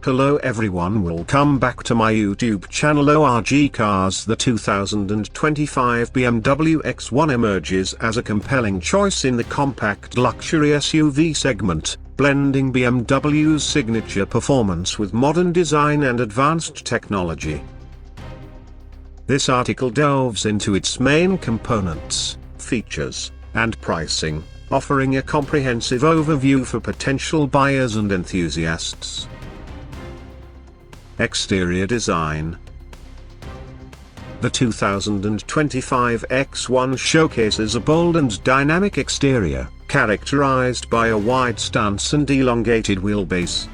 Hello everyone, welcome back to my YouTube channel ORG Cars. The 2025 BMW X1 emerges as a compelling choice in the compact luxury SUV segment, blending BMW's signature performance with modern design and advanced technology. This article delves into its main components, features, and pricing, offering a comprehensive overview for potential buyers and enthusiasts. Exterior design. The 2025 X1 showcases a bold and dynamic exterior, characterized by a wide stance and elongated wheelbase.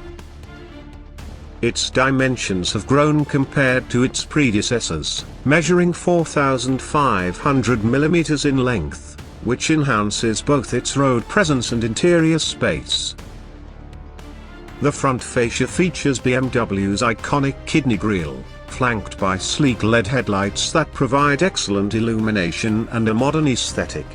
Its dimensions have grown compared to its predecessors, measuring 4,500 mm in length, which enhances both its road presence and interior space. The front fascia features BMW's iconic kidney grille, flanked by sleek LED headlights that provide excellent illumination and a modern aesthetic.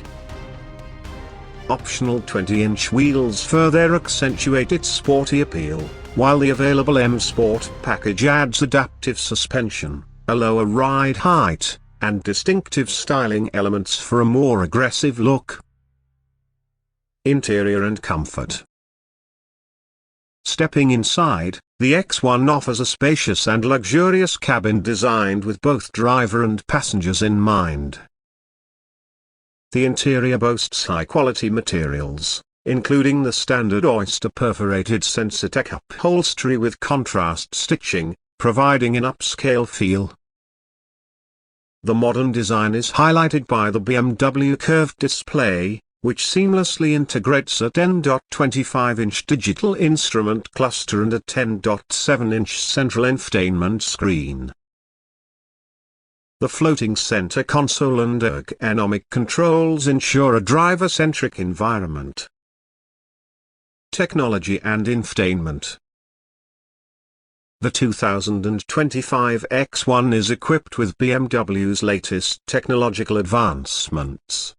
Optional 20-inch wheels further accentuate its sporty appeal, while the available M Sport package adds adaptive suspension, a lower ride height, and distinctive styling elements for a more aggressive look. Interior and comfort. Stepping inside, the X1 offers a spacious and luxurious cabin designed with both driver and passengers in mind. The interior boasts high-quality materials, including the standard oyster perforated Sensatec upholstery with contrast stitching, providing an upscale feel. The modern design is highlighted by the BMW curved display, which seamlessly integrates a 10.25-inch digital instrument cluster and a 10.7-inch central infotainment screen. The floating center console and ergonomic controls ensure a driver-centric environment. Technology and infotainment. The 2025 X1 is equipped with BMW's latest technological advancements.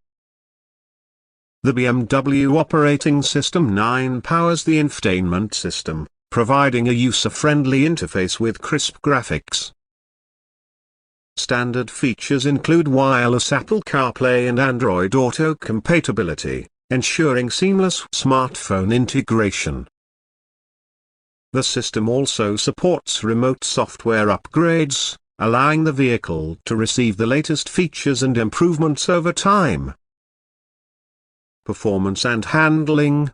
The BMW operating system 9 powers the infotainment system, providing a user-friendly interface with crisp graphics. Standard features include wireless Apple CarPlay and Android Auto compatibility, ensuring seamless smartphone integration. The system also supports remote software upgrades, allowing the vehicle to receive the latest features and improvements over time. Performance and handling.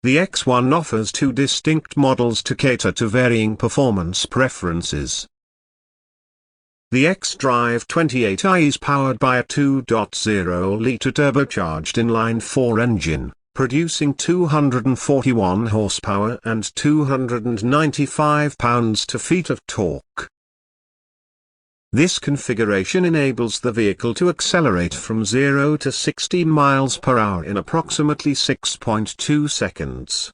The X1 offers two distinct models to cater to varying performance preferences. The xDrive 28i is powered by a 2.0-liter turbocharged inline-4 engine, producing 241 horsepower and 295 pounds-to-feet of torque. This configuration enables the vehicle to accelerate from 0 to 60 miles per hour in approximately 6.2 seconds.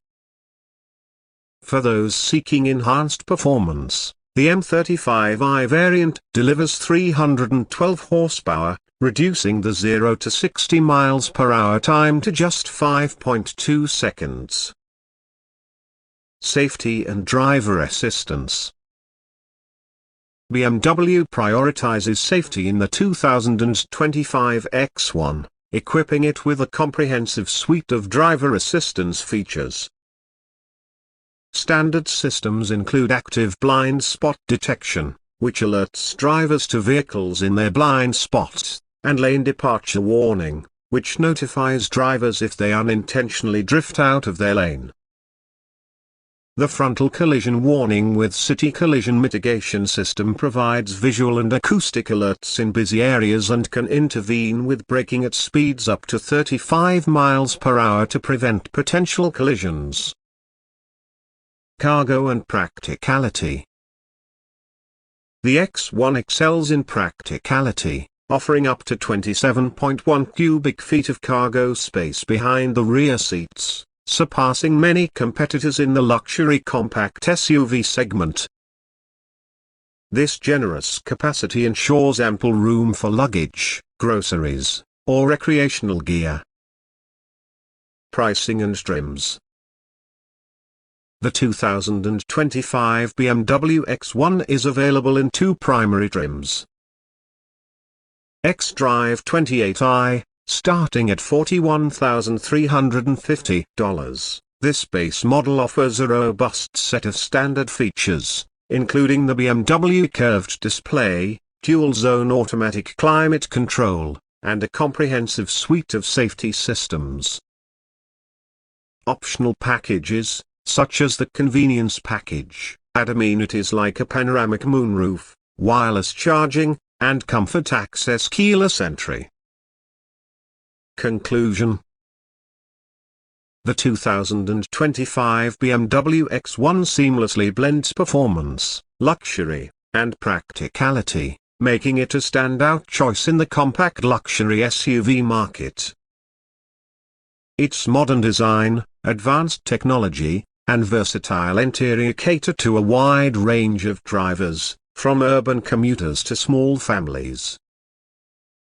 For those seeking enhanced performance, the M35i variant delivers 312 horsepower, reducing the 0 to 60 miles per hour time to just 5.2 seconds. Safety and driver assistance. BMW prioritizes safety in the 2025 X1, equipping it with a comprehensive suite of driver assistance features. Standard systems include active blind spot detection, which alerts drivers to vehicles in their blind spots, and lane departure warning, which notifies drivers if they unintentionally drift out of their lane. The frontal collision warning with city collision mitigation system provides visual and acoustic alerts in busy areas and can intervene with braking at speeds up to 35 miles per hour to prevent potential collisions. Cargo and practicality. The X1 excels in practicality, offering up to 27.1 cubic feet of cargo space behind the rear seats, surpassing many competitors in the luxury compact SUV segment. This generous capacity ensures ample room for luggage, groceries, or recreational gear. Pricing and trims. The 2025 BMW X1 is available in two primary trims. xDrive 28i, starting at $41,350. This base model offers a robust set of standard features, including the BMW curved display, dual-zone automatic climate control, and a comprehensive suite of safety systems. Optional packages, such as the convenience package, add amenities like a panoramic moonroof, wireless charging, and comfort access keyless entry. Conclusion. The 2025 BMW X1 seamlessly blends performance, luxury, and practicality, making it a standout choice in the compact luxury SUV market. Its modern design, advanced technology, and versatile interior cater to a wide range of drivers, from urban commuters to small families.